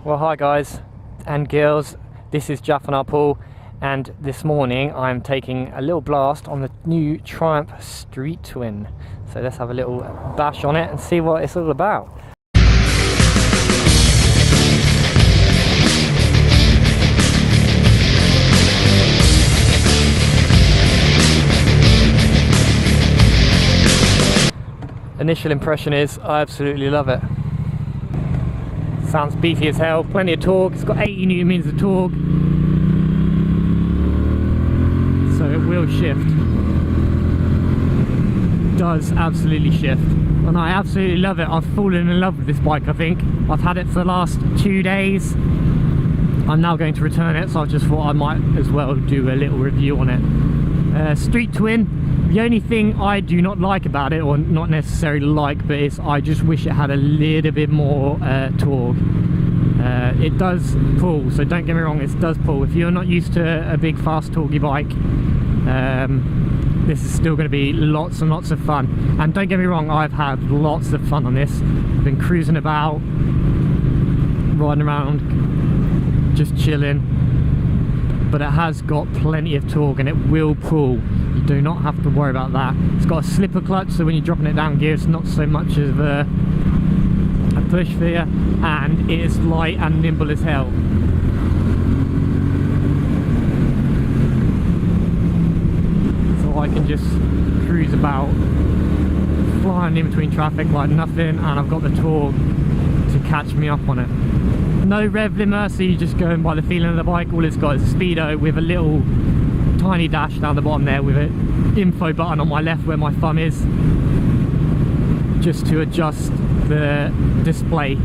Well, hi guys and girls, this is Jaff and our Paul, and this morning I'm taking a little blast on the new Triumph Street Twin. So let's have a little bash on it and see what it's all about. Initial impression is I absolutely love it. Sounds beefy as hell, plenty of torque. It's got 80 newton meters of torque, so it will shift. Does absolutely shift, and I absolutely love it. I've fallen in love with this bike. I think I've had it for the last 2 days. I'm now going to return it, so I just thought I might as well do a little review on it. Street Twin. The only thing I do not like about it, or not necessarily like, but is I just wish it had a little bit more torque. It does pull, so don't get me wrong, it does pull. If you're not used to a big fast torquey bike, this is still going to be lots and lots of fun. And don't get me wrong, I've had lots of fun on this. I've been cruising about, riding around, just chilling, but it has got plenty of torque and it will pull. You do not have to worry about that. It's got a slipper clutch, so when you're dropping it down gear, it's not so much of a push for you, and it is light and nimble as hell. So I can just cruise about, flying in between traffic like nothing, and I've got the torque to catch me up on it. No rev limiter, so you're just going by the feeling of the bike. All it's got is a speedo with a little tiny dash down the bottom there with an info button on my left where my thumb is, just to adjust the display.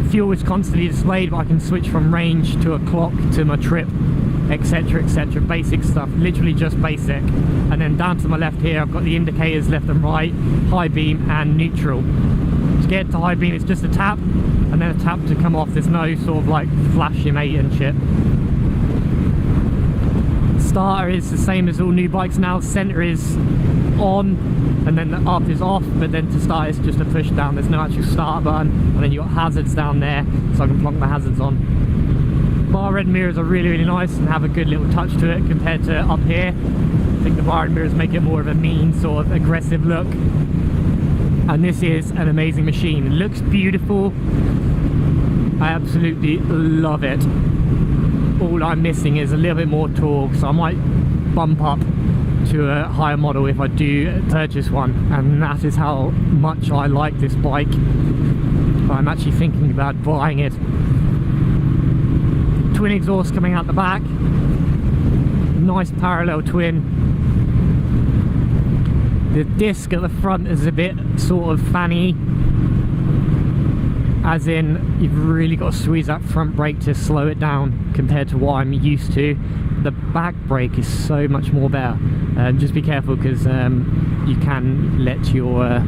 Fuel is constantly displayed, but I can switch from range to a clock to my trip, etc, etc. Basic stuff, literally just basic. And then down to my left here I've got the indicators left and right, high beam and neutral. To get to high beam it's just a tap and then a tap to come off. There's no sort of like flashing mate and shit. Starter is the same as all new bikes now. Center is on and then the up is off, but then to start it's just a push down. There's no actual start button, and then you've got hazards down there, so I can plonk the hazards on. Bar red mirrors are really nice and have a good little touch to it compared to up here. I think the bar red mirrors make it more of a mean sort of aggressive look, and this is an amazing machine. It looks beautiful. I absolutely love it. All I'm missing is a little bit more torque, so I might bump up to a higher model if I do purchase one, and that is how much I like this bike. I'm actually thinking about buying it. Twin exhaust coming out the back, nice parallel twin. The disc at the front is a bit sort of fanny, as in you've really got to squeeze that front brake to slow it down compared to what I'm used to. The back brake is so much more better. Just be careful, because you can let your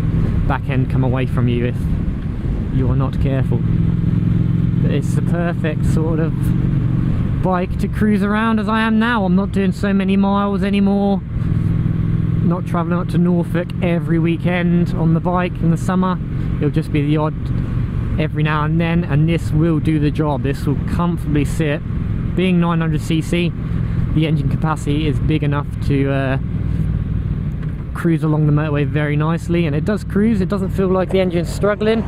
back end come away from you if you're not careful. But it's the perfect sort of bike to cruise around as I am now. I'm not doing so many miles anymore, not travelling up to Norfolk every weekend on the bike in the summer. It'll just be the odd every now and then, and this will do the job. This will comfortably sit. Being 900cc, the engine capacity is big enough to cruise along the motorway very nicely, and it does cruise. It doesn't feel like the engine's struggling,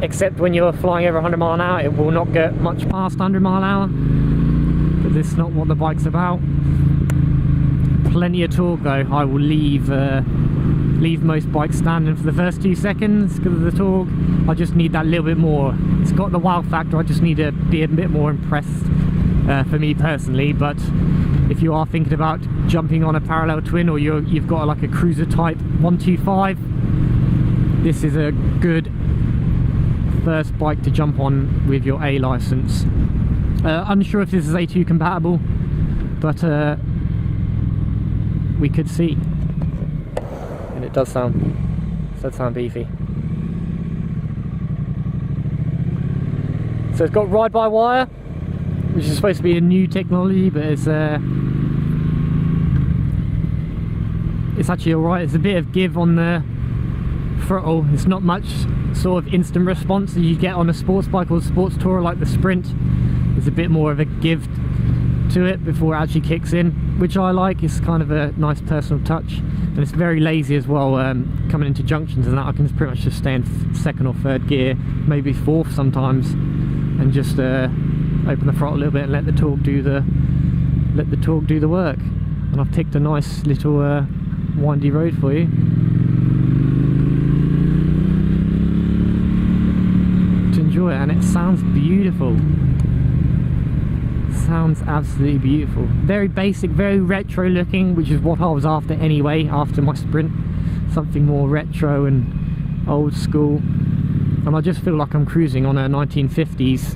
except when you're flying over 100 mile an hour. It will not get much past 100 mile an hour, but this is not what the bike's about. Plenty of torque though. I will leave most bikes standing for the first 2 seconds because of the torque. I just need that little bit more. It's got the wow factor, I just need to be a bit more impressed for me personally. But if you are thinking about jumping on a parallel twin, or you've got like a cruiser type 125, this is a good first bike to jump on with your A license. Unsure if this is A2 compatible, but we could see. And it does sound beefy. So it's got ride-by-wire, which is supposed to be a new technology, but it's actually alright. It's a bit of give on the throttle. It's not much sort of instant response that you get on a sports bike or sports tourer like the Sprint. There's a bit more of a give to it before it actually kicks in, which I like. It's kind of a nice personal touch, and it's very lazy as well. Coming into junctions and that, I can pretty much just stay in second or third gear, maybe fourth sometimes, and just open the throttle a little bit and let the torque do the work. And I've picked a nice little windy road for you to enjoy it, and it sounds beautiful. Sounds absolutely beautiful. Very basic, very retro looking, which is what I was after anyway, after my Sprint. Something more retro and old school. And I just feel like I'm cruising on a 1950s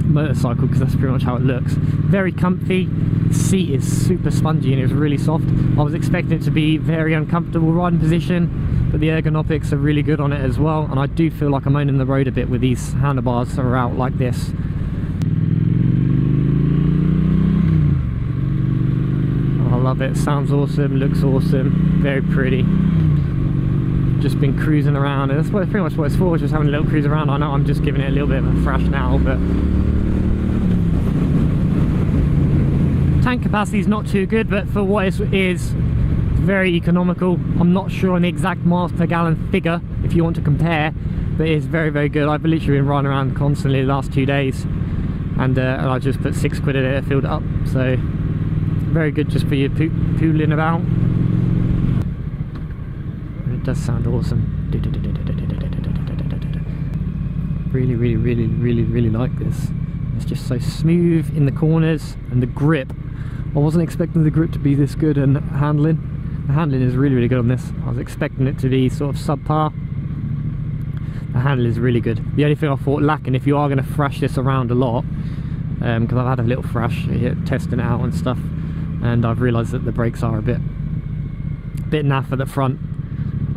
motorcycle, because that's pretty much how it looks. Very comfy. The seat is super spongy and it's really soft. I was expecting it to be very uncomfortable riding position, but the ergonomics are really good on it as well, and I do feel like I'm owning the road a bit with these handlebars that are out like this. I love it. Sounds awesome, looks awesome, very pretty. Just been cruising around, and that's pretty much what it's for, just having a little cruise around. I know I'm just giving it a little bit of a thrash now, but tank capacity is not too good, but for what it is, very economical. I'm not sure on the exact miles per gallon figure if you want to compare, but it's very, very good. I've literally been riding around constantly the last 2 days, and I just put £6 in it to fill it up, so very good just for you pooling about. It does sound awesome. Really, really, really, really, really like this. It's just so smooth in the corners, and the grip. I wasn't expecting the grip to be this good, and handling. The handling is really, really good on this. I was expecting it to be sort of subpar. The handle is really good. The only thing I thought lacking, if you are going to thrash this around a lot, because I've had a little thrash here, testing it out and stuff, and I've realised that the brakes are a bit naff at the front.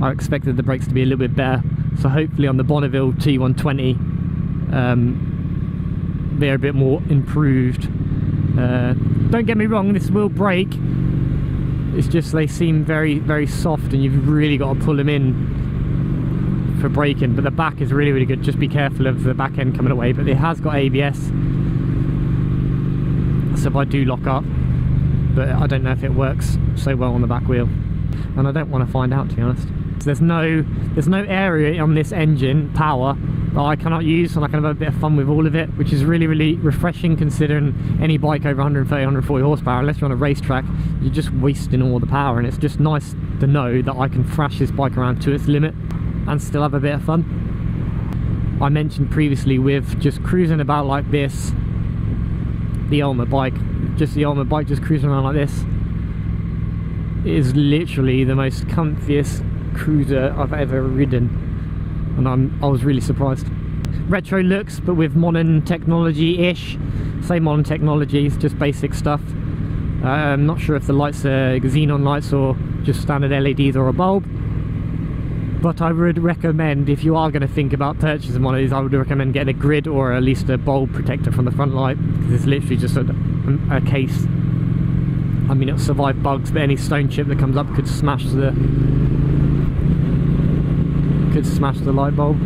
I expected the brakes to be a little bit better, so hopefully on the Bonneville T120 they're a bit more improved. Don't get me wrong, this will brake, it's just they seem very, very soft, and you've really got to pull them in for braking. But the back is really, really good. Just be careful of the back end coming away, but it has got ABS, so if I do lock up, but I don't know if it works so well on the back wheel, and I don't want to find out, to be honest. So there's no area on this engine power that I cannot use, and I can have a bit of fun with all of it, which is really, really refreshing, considering any bike over 130, 140 horsepower, unless you're on a racetrack, you're just wasting all the power. And it's just nice to know that I can thrash this bike around to its limit and still have a bit of fun. I mentioned previously with just cruising about like this, the Ultimate bike, just cruising around like this, it is literally the most comfiest cruiser I've ever ridden, and I was really surprised. Retro looks, but with modern technology-ish. Say modern technology, it's just basic stuff. I'm not sure if the lights are xenon lights or just standard LEDs or a bulb, but I would recommend, if you are going to think about purchasing one of these, I would recommend getting a grid or at least a bulb protector from the front light, because it's literally just a case. I mean, it'll survive bugs, but any stone chip that comes up could smash the light bulb.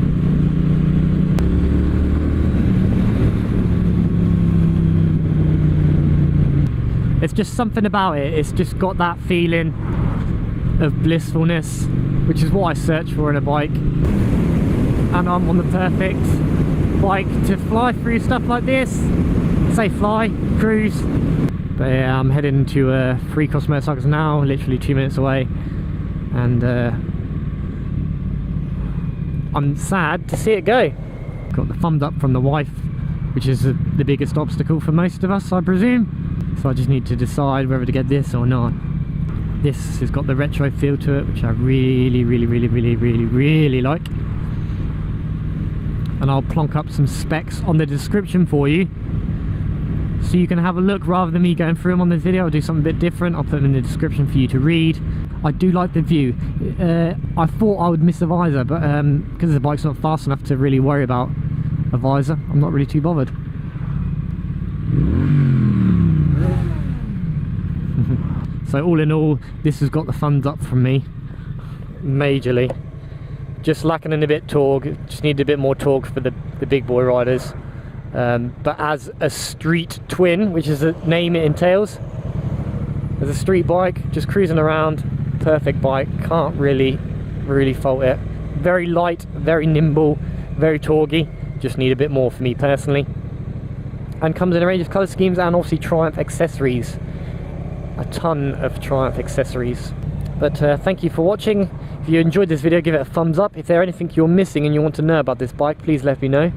It's just something about it. It's just got that feeling of blissfulness, which is what I search for in a bike. And I'm on the perfect bike to fly through stuff like this. Say fly, cruise. But yeah, I'm heading to Free Cross Motorcycles now, literally 2 minutes away, and I'm sad to see it go. Got the thumbs up from the wife, which is the biggest obstacle for most of us, I presume. So I just need to decide whether to get this or not. This has got the retro feel to it, which I really, really, really, really, really, really like. And I'll plonk up some specs on the description for you, so you can have a look rather than me going through them on this video. I'll do something a bit different. I'll put them in the description for you to read. I do like the view. I thought I would miss a visor, but because the bike's not fast enough to really worry about a visor, I'm not really too bothered. So all in all, this has got the thumbs up from me, majorly. just lacking in a bit torque, just needed a bit more torque for the big boy riders. But as a street twin, which is the name it entails, as a street bike, just cruising around, perfect bike, can't really fault it. Very light, very nimble, very torquey, just need a bit more for me personally. And comes in a range of colour schemes and obviously Triumph accessories. A ton of Triumph accessories. But thank you for watching. If you enjoyed this video, give it a thumbs up. If there's anything you're missing and you want to know about this bike, please let me know,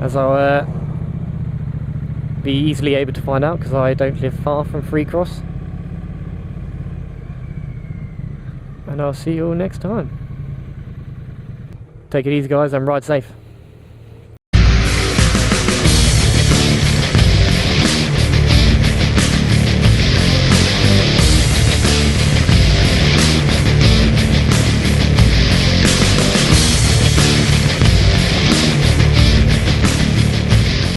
as I'll be easily able to find out, because I don't live far from Freecross. And I'll see you all next time. Take it easy guys, and ride safe.